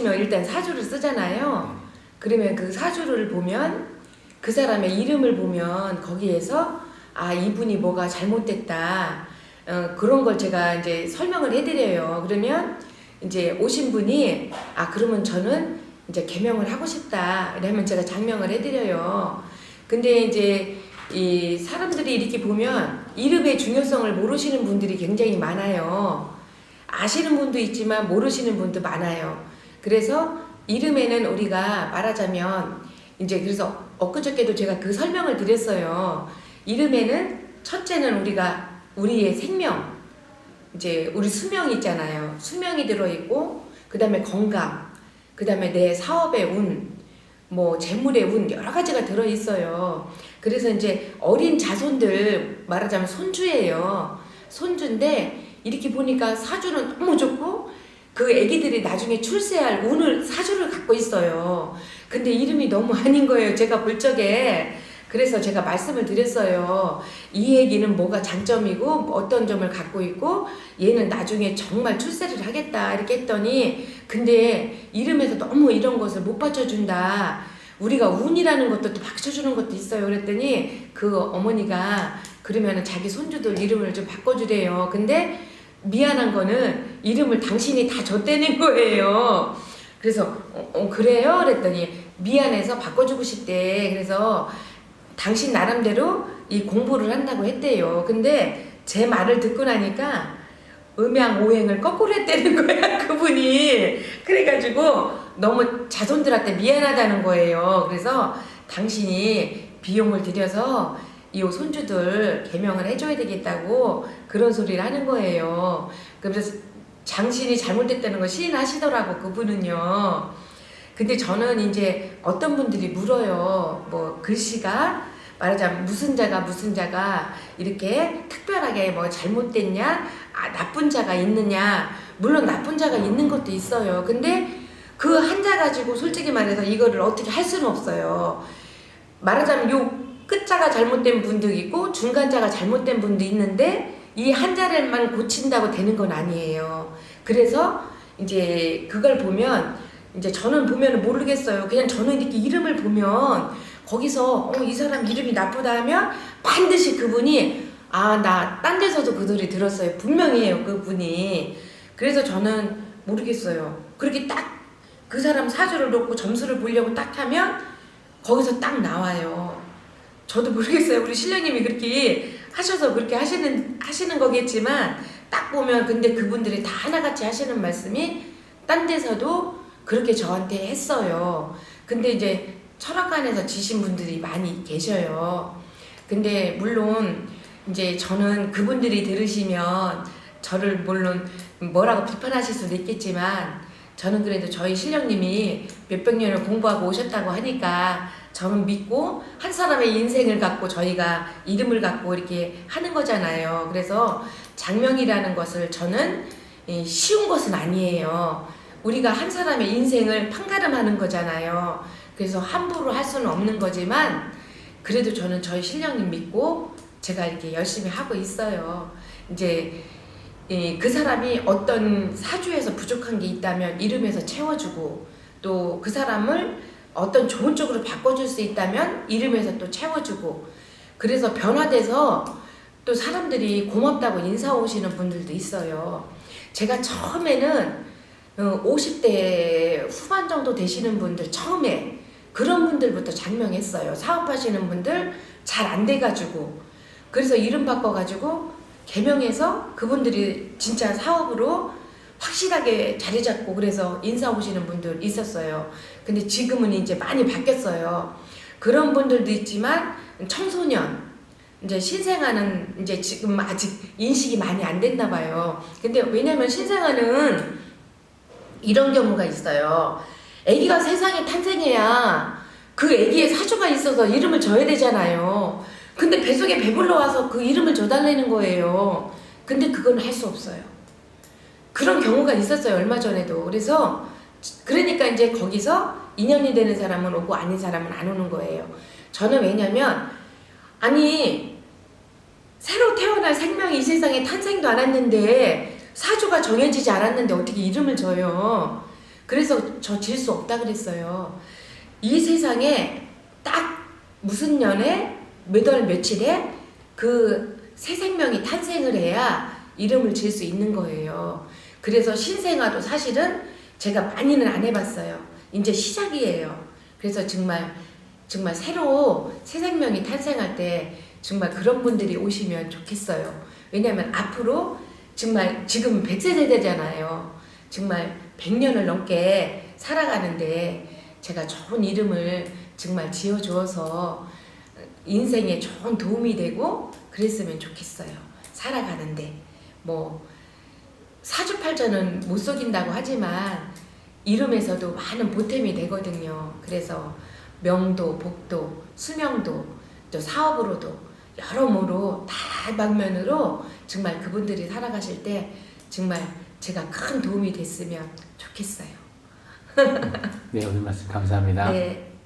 오시면 일단 사주를 쓰잖아요. 그러면 그 사주를 보면 그 사람의 이름을 보면 거기에서 아 이분이 뭐가 잘못됐다 그런 걸 제가 이제 설명을 해드려요. 그러면 이제 오신 분이 아 그러면 저는 이제 개명을 하고 싶다 이러면 제가 장명을 해드려요. 근데 이제 이 사람들이 이렇게 보면 이름의 중요성을 모르시는 분들이 굉장히 많아요. 아시는 분도 있지만 모르시는 분도 많아요. 그래서 이름에는 우리가 말하자면 이제 그래서 엊그저께도 제가 그 설명을 드렸어요. 이름에는 첫째는 우리가 우리의 생명, 이제 우리 수명이 있잖아요. 수명이 들어있고 그 다음에 건강, 그 다음에 내 사업의 운, 뭐 재물의 운 여러 가지가 들어있어요. 그래서 이제 어린 자손들 말하자면 손주예요. 손주인데 이렇게 보니까 사주는 너무 좋고 그 애기들이 나중에 출세할 운을 사주를 갖고 있어요. 근데 이름이 너무 아닌 거예요. 제가 볼 적에. 그래서 제가 말씀을 드렸어요. 이 애기는 뭐가 장점이고 어떤 점을 갖고 있고 얘는 나중에 정말 출세를 하겠다 이렇게 했더니 근데 이름에서 너무 이런 것을 못 받쳐준다. 우리가 운이라는 것도 또 받쳐주는 것도 있어요. 그랬더니 그 어머니가 그러면은 자기 손주들 이름을 좀 바꿔주래요. 근데 미안한 거는 이름을 당신이 다 줬다는 거예요. 그래서 그래요? 그랬더니 미안해서 바꿔주고 싶대. 그래서 당신 나름대로 이 공부를 한다고 했대요. 근데 제 말을 듣고 나니까 음양오행을 거꾸로 했다는 거야 그분이. 그래가지고 너무 자손들한테 미안하다는 거예요. 그래서 당신이 비용을 들여서 이 손주들 개명을 해줘야 되겠다고 그런 소리를 하는 거예요. 그래서 당신이 잘못됐다는 걸 시인하시더라고 그분은요. 근데 저는 이제 어떤 분들이 물어요. 뭐 글씨가 말하자면 무슨 자가 이렇게 특별하게 뭐 잘못됐냐, 아, 나쁜 자가 있느냐. 물론 나쁜 자가 있는 것도 있어요. 근데 그 한자 가지고 솔직히 말해서 이거를 어떻게 할 수는 없어요. 말하자면 요 끝자가 잘못된 분도 있고 중간자가 잘못된 분도 있는데 이 한자를만 고친다고 되는 건 아니에요. 그래서 이제 그걸 보면 이제 저는 보면 모르겠어요. 그냥 저는 이렇게 이름을 보면 거기서 이 사람 이름이 나쁘다 하면 반드시 그분이 아, 나 딴 데서도 그 소리 들었어요. 분명히 해요, 그분이. 그래서 저는 모르겠어요. 그렇게 딱 그 사람 사주를 놓고 점수를 보려고 딱 하면 거기서 딱 나와요. 저도 모르겠어요. 우리 신령님이 그렇게 하셔서 그렇게 하시는 거겠지만 딱 보면 근데 그분들이 다 하나같이 하시는 말씀이 딴 데서도 그렇게 저한테 했어요. 근데 이제 철학관에서 지신 분들이 많이 계셔요. 근데 물론 이제 저는 그분들이 들으시면 저를 물론 뭐라고 비판하실 수도 있겠지만 저는 그래도 저희 신령님이 몇백 년을 공부하고 오셨다고 하니까 저는 믿고 한 사람의 인생을 갖고 저희가 이름을 갖고 이렇게 하는 거잖아요. 그래서 장명이라는 것을 저는 쉬운 것은 아니에요. 우리가 한 사람의 인생을 판가름하는 거잖아요. 그래서 함부로 할 수는 없는 거지만 그래도 저는 저희 신령님 믿고 제가 이렇게 열심히 하고 있어요. 이제 그 사람이 어떤 사주에서 부족한 게 있다면 이름에서 채워주고 또 그 사람을 어떤 좋은 쪽으로 바꿔줄 수 있다면 이름에서 또 채워주고 그래서 변화돼서 또 사람들이 고맙다고 인사 오시는 분들도 있어요. 제가 처음에는 50대 후반 정도 되시는 분들 처음에 그런 분들부터 장명했어요. 사업하시는 분들 잘 안 돼가지고 그래서 이름 바꿔가지고 개명해서 그분들이 진짜 사업으로 확실하게 자리 잡고 그래서 인사 오시는 분들 있었어요. 근데 지금은 이제 많이 바뀌었어요. 그런 분들도 있지만 청소년 이제 신생아는 이제 지금 아직 인식이 많이 안 됐나 봐요. 근데 왜냐면 신생아는 이런 경우가 있어요. 아기가 세상에 탄생해야 그 아기의 사주가 있어서 이름을 줘야 되잖아요. 근데 뱃속에 배불러 와서 그 이름을 줘달라는 거예요. 근데 그건 할 수 없어요. 그런 경우가 있었어요. 얼마 전에도. 그래서 그러니까 이제 거기서 인연이 되는 사람은 오고 아닌 사람은 안 오는 거예요. 저는 왜냐면 아니 새로 태어날 생명이 이 세상에 탄생도 안 했는데 사주가 정해지지 않았는데 어떻게 이름을 줘요. 그래서 저 질 수 없다 그랬어요. 이 세상에 딱 무슨 년에 몇 월 며칠에 그 새 생명이 탄생을 해야 이름을 지을 수 있는 거예요. 그래서 신생아도 사실은 제가 많이는 안 해봤어요. 이제 시작이에요. 그래서 정말 새로 새 생명이 탄생할 때 정말 그런 분들이 오시면 좋겠어요. 왜냐면 앞으로 정말 지금 100세 세대잖아요. 정말 100년을 넘게 살아가는데 제가 좋은 이름을 정말 지어주어서 인생에 좋은 도움이 되고 그랬으면 좋겠어요. 살아가는데 뭐 사주팔자는 못 속인다고 하지만 이름에서도 많은 보탬이 되거든요. 그래서 명도, 복도, 수명도, 또 사업으로도 여러모로 다방면으로 정말 그분들이 살아가실 때 정말 제가 큰 도움이 됐으면 좋겠어요. 네, 오늘 말씀 감사합니다. 네.